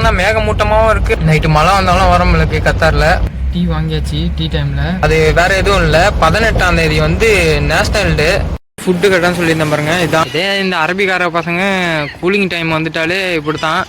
பார்த்தீங்கன்னா மேகமூட்டமாகவும் இருக்கு. நைட்டு மழை வந்தாலும் வர முடியல கத்தாரில். டீ வாங்கியாச்சு. டீ டைம்ல அது வேற எதுவும் இல்லை. 18ஆம் தேதி வந்து நேஷனல் டே. ஃபுட்டு கட்டான்னு சொல்லியிருந்தேன் பாருங்க. இதான் இதே இந்த அரபிக்கார பசங்க கூலிங் டைம் வந்துட்டாலே இப்படித்தான்.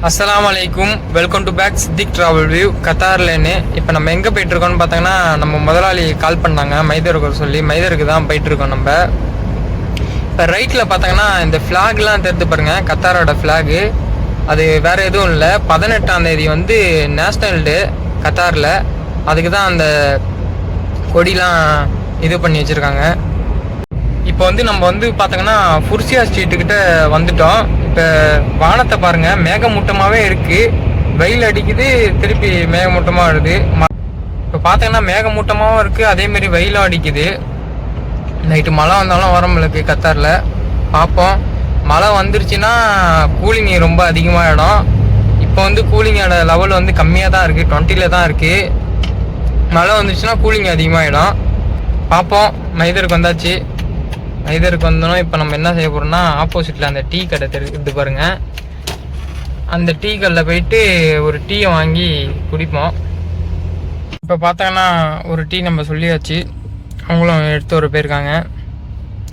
அஸ்ஸலாமு அலைக்கும், welcome to back Siddique travel view கத்தார்லேன்னு. இப்போ நம்ம எங்கே போயிட்டுருக்கோம்னு பார்த்தோங்கன்னா, நம்ம முதலாளி கால் பண்ணாங்க மைதருக்கு சொல்லி. மைதருக்கு தான் போயிட்டுருக்கோம் நம்ம. இப்போ ரைட்டில் பார்த்தீங்கன்னா இந்த ஃப்ளாக்லாம் தெரிந்து பாருங்கள், கத்தாரோட ஃப்ளாகு. அது வேறு எதுவும் இல்லை. 18ஆம் தேதி வந்து நேஷ்னல் டே கத்தாரில். அதுக்கு தான் அந்த கொடிலாம் இது பண்ணி வச்சுருக்காங்க. இப்போ வந்து நம்ம வந்து பார்த்தோங்கன்னா ஃபுர்சியா ஸ்ட்ரீட்டுக்கிட்ட வந்துட்டோம். இப்போ வானத்தை பாருங்கள், மேகமூட்டமாகவே இருக்குது. வெயில் அடிக்குது, திருப்பி மேகமூட்டமாக வருது. இப்போ பார்த்தீங்கன்னா மேகமூட்டமாகவும் இருக்குது, அதேமாரி வெயிலும் அடிக்குது. நைட்டு மழை வந்தாலும் வர முடியல கத்தாரில். பார்ப்போம். மழை வந்துருச்சுன்னா கூலிங் ரொம்ப அதிகமாகிடும். இப்போ வந்து கூலிங்கோட லெவல் வந்து கம்மியாக தான் இருக்குது, 20ல் தான் இருக்குது. மழை வந்துருச்சுன்னா கூலிங் அதிகமாகிடும். பார்ப்போம். மைதருக்கு வந்தாச்சு. மைதருக்கு வந்தோம். இப்போ நம்ம என்ன செய்ய போகிறோம்னா, ஆப்போசிட்டில் அந்த டீ கடை இது பாருங்கள், அந்த டீ கடையில் போயிட்டு ஒரு டீயை வாங்கி குடிப்போம். இப்போ பார்த்தாங்கன்னா ஒரு டீ நம்ம சொல்லியாச்சு. அவங்களும் எடுத்து வர போயிருக்காங்க.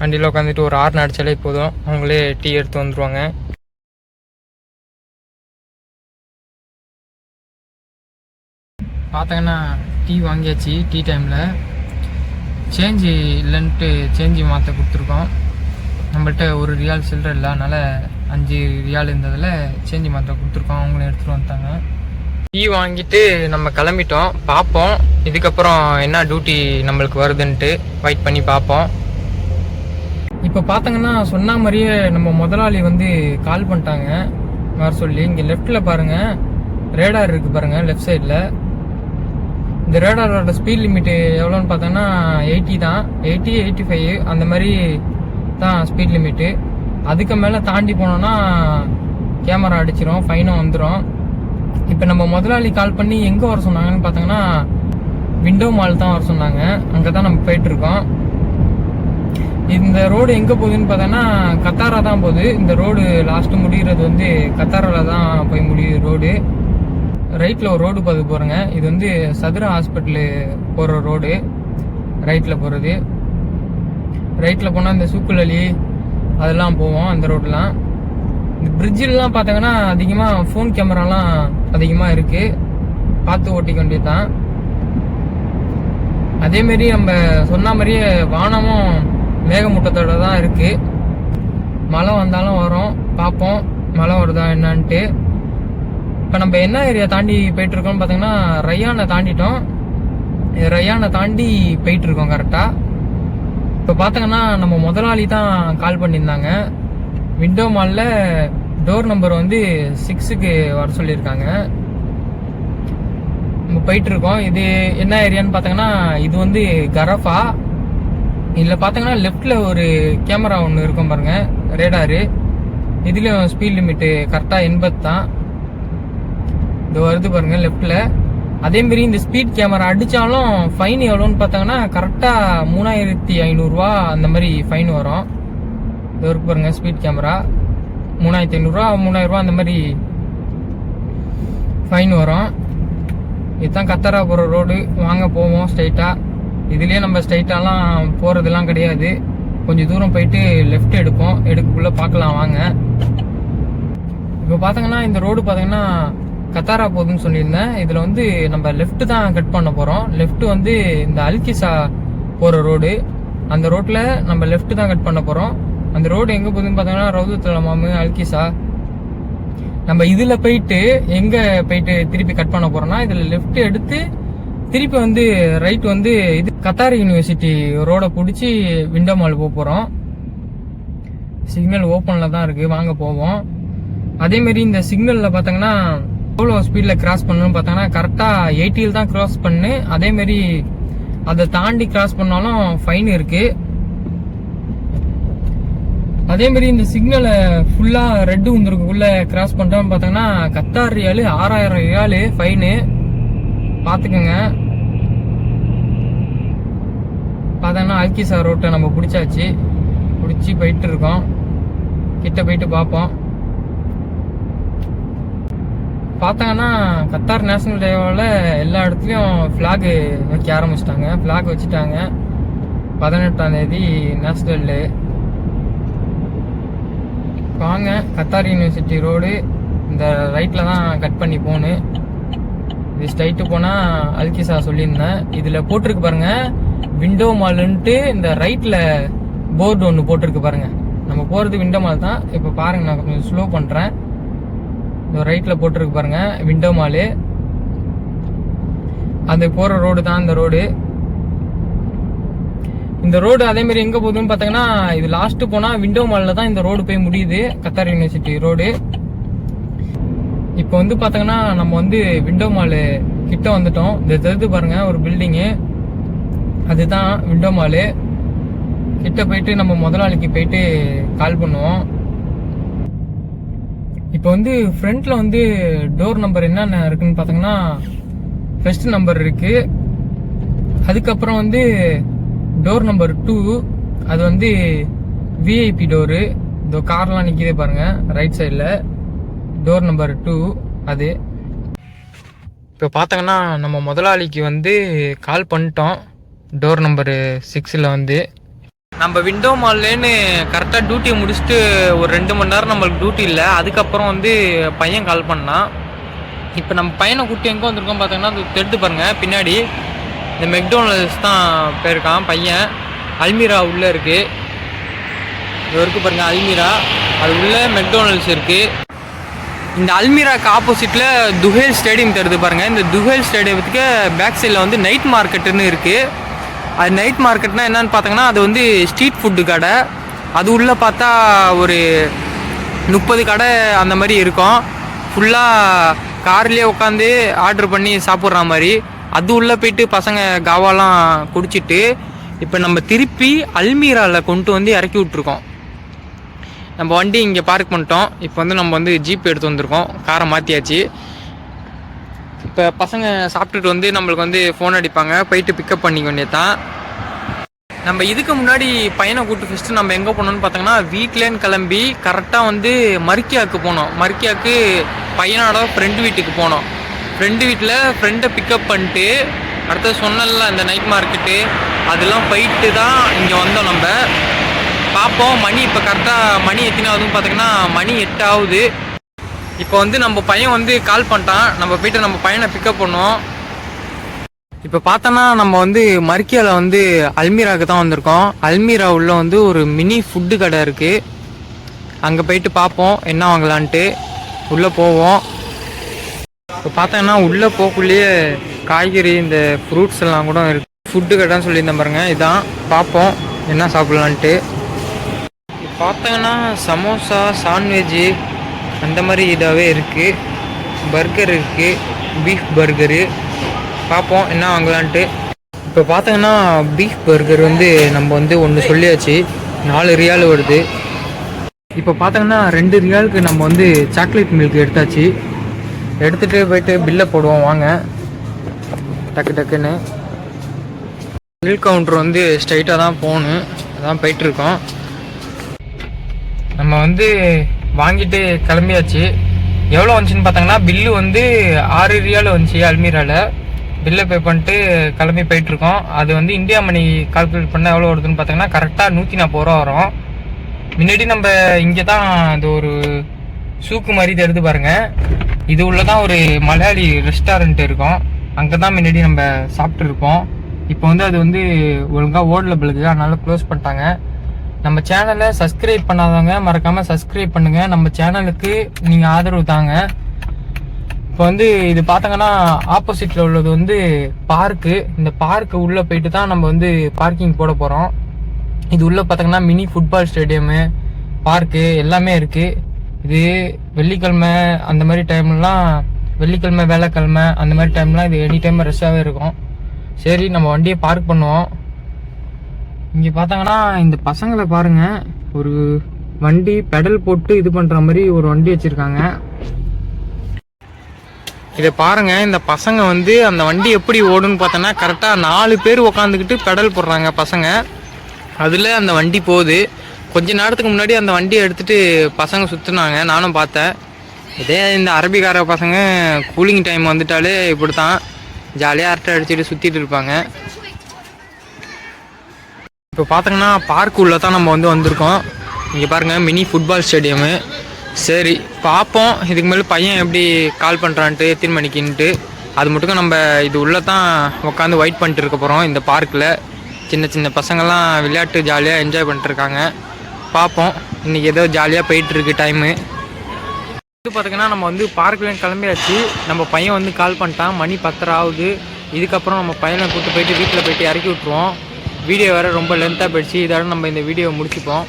வண்டியில் உட்காந்துட்டு ஒரு ஹார்ன் அடித்தாலே போதும், அவங்களே டீ எடுத்து வந்துடுவாங்க. பார்த்தாங்கன்னா டீ வாங்கியாச்சு. டீ டைமில் சேஞ்சு இல்லைன்ட்டு சேஞ்சு மாற்ற கொடுத்துருக்கோம். நம்மள்கிட்ட ஒரு ரியால் சில்லற இல்லை, அதனால் 5 ரியால் இருந்ததில் சேஞ்சு மாற்ற கொடுத்துருக்கோம். அவங்களும் எடுத்துகிட்டு வந்துட்டாங்க. டீ வாங்கிட்டு நம்ம கிளம்பிட்டோம். பார்ப்போம் இதுக்கப்புறம் என்ன டியூட்டி நம்மளுக்கு வருதுன்ட்டு வெயிட் பண்ணி பார்ப்போம். இப்போ பார்த்தங்கன்னா சொன்ன மாதிரியே நம்ம முதலாளி வந்து கால் பண்ணிட்டாங்க வர சொல்லி. இங்கே லெஃப்டில் பாருங்கள் ரேடார் இருக்குது பாருங்கள், லெஃப்ட் சைடில். இந்த ரேடாரோட ஸ்பீட் லிமிட்டு எவ்வளோன்னு பார்த்தோன்னா 80 தான், 80, 85 அந்த மாதிரி தான் ஸ்பீட் லிமிட்டு. அதுக்கு மேலே தாண்டி போனோன்னா கேமரா அடிச்சிடும், ஃபைனும் வந்துடும். இப்போ நம்ம முதலாளி கால் பண்ணி எங்கே வர சொன்னாங்கன்னு பார்த்தோங்கன்னா விண்டோ மால் தான் வர சொன்னாங்க. அங்கே தான் நம்ம போயிட்டுருக்கோம். இந்த ரோடு எங்கே போகுதுன்னு பார்த்தோன்னா கத்தாரா தான் போகுது. இந்த ரோடு லாஸ்ட்டு முடிகிறது வந்து கத்தாராவில் தான் போய் முடியுது ரோடு. ரைட்டில் ஒரு ரோடு பார்த்து போகிறேங்க. இது வந்து சதுரா ஹாஸ்பிட்டலு போகிற ரோடு, ரைட்டில் போகிறது. ரைட்டில் போனால் இந்த சூக்குலலி அதெல்லாம் போவோம், அந்த ரோடெலாம். இந்த பிரிட்ஜிலலாம் பார்த்தாங்கன்னா அதிகமாக ஃபோன் கேமராலாம் அதிகமாக இருக்குது, பார்த்து ஓட்டிக்க வேண்டியது தான். அதேமாரி நம்ம சொன்ன மாதிரியே வானமும் மேகமூட்டத்தோடு தான் இருக்குது. மழை வந்தாலும் வரும், பார்ப்போம் மழை வருதா என்னான்ட்டு. இப்போ நம்ம என்ன ஏரியா தாண்டி போயிட்டுருக்கோம்னு பார்த்தீங்கன்னா ரயானை தாண்டிட்டோம். ரயானை தாண்டி போயிட்டுருக்கோம் கரெக்டாக. இப்போ பார்த்தீங்கன்னா நம்ம முதலாளி தான் கால் பண்ணியிருந்தாங்க. விண்டோ மாலில் டோர் நம்பர் வந்து 6க்கு வர சொல்லியிருக்காங்க. நம்ம போயிட்டுருக்கோம். இது என்ன ஏரியான்னு பார்த்தீங்கன்னா இது வந்து கரஃபா. இதில் பார்த்தீங்கன்னா லெஃப்டில் ஒரு கேமரா ஒன்று இருக்கும் பாருங்கள், ரேடாரு. இதுலேயும் ஸ்பீட் லிமிட்டு கரெக்டாக 80 தான். இது வருது பாருங்கள் லெஃப்டில். அதேமாரி இந்த ஸ்பீட் கேமரா அடித்தாலும் ஃபைன் எவ்வளோன்னு பார்த்தாங்கன்னா கரெக்டாக 3500 அந்த மாதிரி ஃபைன் வரும். இது இருக்கு பாருங்கள் ஸ்பீட் கேமரா, 3500 3000 அந்த மாதிரி ஃபைன் வரும். இதுதான் கத்தாரா போகிற ரோடு. வாங்க போவோம் ஸ்ட்ரைட்டாக. இதுலேயே நம்ம ஸ்ட்ரைட்டாலாம் போகிறதுலாம் கிடையாது, கொஞ்சம் தூரம் போயிட்டு லெஃப்ட் எடுப்போம். எடுக்கக்குள்ளே பார்க்கலாம் வாங்க. இப்போ பார்த்தீங்கன்னா இந்த ரோடு பார்த்தீங்கன்னா கத்தாரா போகுதுன்னு சொல்லியிருந்தேன். இதில் வந்து நம்ம லெஃப்ட் தான் கட் பண்ண போகிறோம். லெஃப்ட் வந்து இந்த அல்கிசா போகிற ரோடு, அந்த ரோட்டில் நம்ம லெஃப்ட் தான் கட் பண்ண போகிறோம். அந்த ரோடு எங்கே போகுதுன்னு பார்த்தீங்கன்னா ரவுதத்துல் மாமு அல்கிசா. நம்ம இதில் போயிட்டு எங்கே போயிட்டு திருப்பி கட் பண்ண போகிறோம்னா இதில் லெஃப்ட் எடுத்து திருப்பி வந்து ரைட் வந்து இது கத்தார் யூனிவர்சிட்டி ரோடை பிடிச்சி விண்டோ மால் போக போகிறோம். சிக்னல் ஓப்பனில் தான் இருக்குது, வாங்க போவோம். அதேமாரி இந்த சிக்னலில் பார்த்தீங்கன்னா எவ்வளோ ஸ்பீடில் கிராஸ் பண்ணணும்னு பார்த்தோங்கன்னா கரெக்டாக 80ல் தான் கிராஸ் பண்ணு. அதேமாரி அதை தாண்டி கிராஸ் பண்ணாலும் ஃபைன் இருக்குது. அதேமாரி இந்த சிக்னலை ஃபுல்லாக ரெட்டு வந்துருக்குள்ளே கிராஸ் பண்ணுறோம்னு பார்த்தோங்கன்னா கத்தார் ரியாலு 6000 ரியாலு ஃபைனு. பார்த்துக்கோங்க. பார்த்தோங்கன்னா அல்கிசா ரோட்டை நம்ம பிடிச்சாச்சு, பிடிச்சி போயிட்டு இருக்கோம். கிட்ட போயிட்டு பார்ப்போம். பார்த்தாங்கன்னா கத்தார் நேஷனல் டேவால் எல்லா இடத்துலையும் ஃப்ளாகு வைக்க ஆரம்பிச்சிட்டாங்க. ஃப்ளாக் வச்சுட்டாங்க. 18ஆம் தேதி நேஷனல் டே. வாங்க, கத்தார் யூனிவர்சிட்டி ரோடு இந்த ரைட்டில் தான் கட் பண்ணி போகணும். இது ஸ்ட்ரைட்டு போனால் அல்கிசா சொல்லியிருந்தேன். இதில் போட்டிருக்கு பாருங்க, விண்டோ மாலுன்ட்டு இந்த ரைட்டில் போர்டு ஒன்று போட்டிருக்கு பாருங்க. நம்ம போகிறது விண்டோ மால் தான். இப்போ பாருங்க, நான் கொஞ்சம் ஸ்லோ பண்ணுறேன். இந்த ரைட்டில் போட்டிருக்கு பாருங்க, விண்டோ மாலு. அது போகிற ரோடு தான் இந்த ரோடு. இந்த ரோடு அதே மாதிரி எங்கே போகுதுன்னு பார்த்தீங்கன்னா, இது லாஸ்ட் போனால் விண்டோ மாலில் தான் இந்த ரோடு போய் முடியுது, கத்தார் யூனிவர்சிட்டி ரோடு. இப்போ வந்து பார்த்தீங்கன்னா நம்ம வந்து விண்டோ மாலு கிட்ட வந்துட்டோம். இந்த தெரிஞ்சு பாருங்க ஒரு பில்டிங்கு, அதுதான் விண்டோ மாலு. கிட்ட போயிட்டு நம்ம முதலாளிக்கு போயிட்டு கால் பண்ணுவோம். இப்போ வந்து ஃப்ரண்ட்ல வந்து டோர் நம்பர் என்னென்ன இருக்குன்னு பார்த்தீங்கன்னா, ஃபர்ஸ்ட் நம்பர் இருக்கு. அதுக்கப்புறம் வந்து டோர் நம்பர் 2, அது வந்து விஐபி டோரு. இந்த கார்லாம் நிற்கிதே பாருங்க ரைட் சைடில், டோர் நம்பர் 2 அது. இப்போ பார்த்தாங்கன்னா நம்ம முதலாளிக்கு வந்து கால் பண்ணிட்டோம். டோர் நம்பரு 6ல் வந்து நம்ம விண்டோ மால்லேன்னு கரெக்டாக டியூட்டியை முடிச்சுட்டு ஒரு 2 மணி நேரம் நம்மளுக்கு டியூட்டி இல்லை. அதுக்கப்புறம் வந்து பையன் கால் பண்ணான். இப்போ நம்ம பையனை கூட்டி எங்கே வந்திருக்கோம் பார்த்தீங்கன்னா, அது தெரிந்து பாருங்க பின்னாடி இந்த மெக்டோனல்ட்ஸ் தான் போயிருக்கான் பையன். அல்மீரா உள்ளே இருக்குது. இது வரைக்கும் பாருங்க அல்மீரா, அது உள்ளே மெக்டோனல்ட்ஸ் இருக்குது. இந்த அல்மீராக்கு ஆப்போசிட்டில் துஹேல் ஸ்டேடியம் தெரியுது பாருங்க. இந்த துஹேல் ஸ்டேடியத்துக்கு பேக் சைடில் வந்து நைட் மார்க்கெட்டுன்னு இருக்குது. அது நைட் மார்க்கெட்னா என்னன்னு பார்த்தீங்கன்னா, அது வந்து ஸ்ட்ரீட் ஃபுட்டு கடை. அது உள்ளே பார்த்தா ஒரு 30 கடை அந்த மாதிரி இருக்கும். ஃபுல்லாக கார்லேயே உட்காந்து ஆர்டர் பண்ணி சாப்பிட்ற மாதிரி. அது உள்ளே போயிட்டு பசங்க காவாலாம் குடிச்சிட்டு இப்போ நம்ம திருப்பி அல்மீராவில் கொண்டு வந்து இறக்கி விட்ருக்கோம். நம்ம வண்டி இங்கே பார்க் பண்ணிட்டோம். இப்போ வந்து நம்ம வந்து ஜீப் எடுத்து வந்திருக்கோம், காரை மாற்றியாச்சு. இப்போ பசங்க சாப்பிட்டுட்டு வந்து நம்மளுக்கு வந்து ஃபோன் அடிப்பாங்க, போயிட்டு பிக்கப் பண்ணிக்க வேண்டியது தான். நம்ம இதுக்கு முன்னாடி பையனை கூப்பிட்டு ஃபஸ்ட்டு நம்ம எங்கே போனோம்னு பார்த்தோங்கன்னா, வீட்லேன்னு கிளம்பி கரெக்டாக வந்து மர்க்கியாவுக்கு போனோம். மர்க்கியாவுக்கு பையனோட ஃப்ரெண்டு வீட்டுக்கு போனோம். ஃப்ரெண்டு வீட்டில் ஃப்ரெண்டை பிக்கப் பண்ணிட்டு அடுத்தது சொன்னல அந்த நைட் மார்க்கெட்டு அதெல்லாம் போயிட்டு தான் இங்கே வந்தோம். நம்ம பார்ப்போம் மணி இப்போ கரெக்டாக மணி எத்தனை ஆகுதுன்னு பார்த்தீங்கன்னா, மணி 8 ஆகுது. இப்போ வந்து நம்ம பையன் வந்து கால் பண்ணிட்டான். நம்ம போயிட்டு நம்ம பையனை பிக்கப் பண்ணுவோம். இப்போ பார்த்தோன்னா நம்ம வந்து மர்க்கியாவில் வந்து அல்மீராவுக்கு தான் வந்திருக்கோம். அல்மீரா உள்ள வந்து ஒரு மினி ஃபுட்டு கடை இருக்குது. அங்கே போயிட்டு பார்ப்போம் என்ன வாங்கலான்ட்டு. உள்ளே போவோம். இப்போ பார்த்தோன்னா உள்ளே போக்குள்ளேயே காய்கறி இந்த ஃப்ரூட்ஸ் எல்லாம் கூட இருக்குது. ஃபுட்டு கடைன்னு சொல்லியிருந்தேன் பாருங்க, இதான். பார்ப்போம் என்ன சாப்பிட்லான்ட்டு. பார்த்தோன்னா சமோசா, சாண்ட்விட்ஜு அந்த மாதிரி இதாகவே இருக்குது. பர்கர் இருக்குது, பீஃப் பர்கரு. பார்ப்போம் என்ன வாங்கலான்ட்டு. இப்போ பார்த்தோங்கன்னா பீஃப் பர்கர் வந்து நம்ம வந்து ஒன்று சொல்லியாச்சு, 4 ரியால் வருது. இப்போ பார்த்தோங்கன்னா 2 ரியாலுக்கு நம்ம வந்து சாக்லேட் மில்க் எடுத்தாச்சு. எடுத்துகிட்டு போயிட்டு பில்லை போடுவோம் வாங்க டக்கு டக்குன்னு. பில் கவுண்டர் வந்து ஸ்ட்ரைட்டாக தான் போகணும், அதான் போயிட்டுருக்கோம். நம்ம வந்து வாங்கிட்டு கிளம்பியாச்சு. எவ்வளோ வந்துச்சுன்னு பார்த்தாங்கன்னா, பில்லு வந்து 6 ரியால் வந்துச்சு அல்மீராவில். பில்லை பே பண்ணிட்டு கிளம்பி போயிட்டுருக்கோம். அது வந்து இந்தியா மணி கால்குலேட் பண்ணால் எவ்வளோ வருதுன்னு பார்த்தீங்கன்னா, கரெக்டாக 140 ரூபா வரும். முன்னாடி நம்ம இங்கே தான் இந்த ஒரு சூக்கு மாதிரி தெரிந்து பாருங்கள், இது உள்ள தான் ஒரு மலையாளி ரெஸ்டாரண்ட் இருக்கும். அங்கே தான் முன்னாடி நம்ம சாப்பிட்ருப்போம். இப்போ வந்து அது வந்து ஒழுங்காக ஓடல பிள்ளைக்கு, அதனால க்ளோஸ் பண்ணிட்டாங்க. நம்ம சேனலை சப்ஸ்கிரைப் பண்ணாதவங்க மறக்காமல் சப்ஸ்கிரைப் பண்ணுங்கள். நம்ம சேனலுக்கு நீங்கள் ஆதரவு தாங்க. இப்போ வந்து இது பார்த்தாங்கன்னா ஆப்போசிட்டில் உள்ளது வந்து பார்க்கு. இந்த பார்க்கு உள்ளே போயிட்டு தான் நம்ம வந்து பார்க்கிங் போட போகிறோம். இது உள்ளே பார்த்திங்கன்னா மினி ஃபுட்பால் ஸ்டேடியமு, பார்க்கு எல்லாமே இருக்குது. இது வெள்ளிக்கிழமை அந்த மாதிரி டைம்லாம், வெள்ளிக்கிழமை வேலைக்கிழமை அந்த மாதிரி டைம்லாம் இது எனி டைம் ரஷ்ஷாகவே இருக்கும். சரி நம்ம வண்டியை பார்க் பண்ணுவோம். இங்கே பார்த்தாங்கன்னா இந்த பசங்களை பாருங்கள், ஒரு வண்டி பெடல் போட்டு இது பண்ணுற மாதிரி ஒரு வண்டி வச்சுருக்காங்க. இதை பாருங்கள், இந்த பசங்க வந்து அந்த வண்டி எப்படி ஓடுன்னு பார்த்தோன்னா, கரெக்டாக 4 பேர் உக்காந்துக்கிட்டு பெடல் போடுறாங்க பசங்க. அதில் அந்த வண்டி போகுது. கொஞ்ச நேரத்துக்கு முன்னாடி அந்த வண்டியை எடுத்துகிட்டு பசங்க சுற்றுனாங்க, நானும் பார்த்தேன். இதே இந்த அரபிக்கார பசங்க கூலிங் டைம் வந்துட்டாலே இப்படி தான் ஜாலியாக அரட்டை அடிச்சுட்டு சுற்றிட்டு இருப்பாங்க. இப்போ பார்த்தீங்கன்னா பார்க் உள்ளே தான் நம்ம வந்திருக்கோம். இங்கே பாருங்கள், மினி ஃபுட்பால் ஸ்டேடியமு. சரி பார்ப்போம் இதுக்கு மேலே பையன் எப்படி கால் பண்ணுறான்ட்டு எத்தனை மணிக்குன்ட்டு. அது மட்டும் நம்ம இது உள்ளே தான் உட்காந்து வெயிட் பண்ணிட்டு இருக்க போகிறோம். இந்த பார்க்கில் சின்ன சின்ன பசங்கள்லாம் விளையாட்டு ஜாலியாக என்ஜாய் பண்ணிட்டுருக்காங்க. பார்ப்போம், இன்றைக்கி ஏதோ ஜாலியாக போயிட்டுருக்கு டைமு. இது பார்த்திங்கன்னா நம்ம பார்க்லேயும் கிளம்பியாச்சு. நம்ம பையன் கால் பண்ணிட்டான், மணி 10:30 ஆகுது. இதுக்கப்புறம் நம்ம பையனை கூப்பிட்டு போயிட்டு வீட்டில் போயிட்டு இறக்கி விட்ருவோம். வீடியோ வேறு ரொம்ப லென்த்தாக போயிடுச்சு. இதோட நம்ம இந்த வீடியோவை முடிச்சுப்போம்.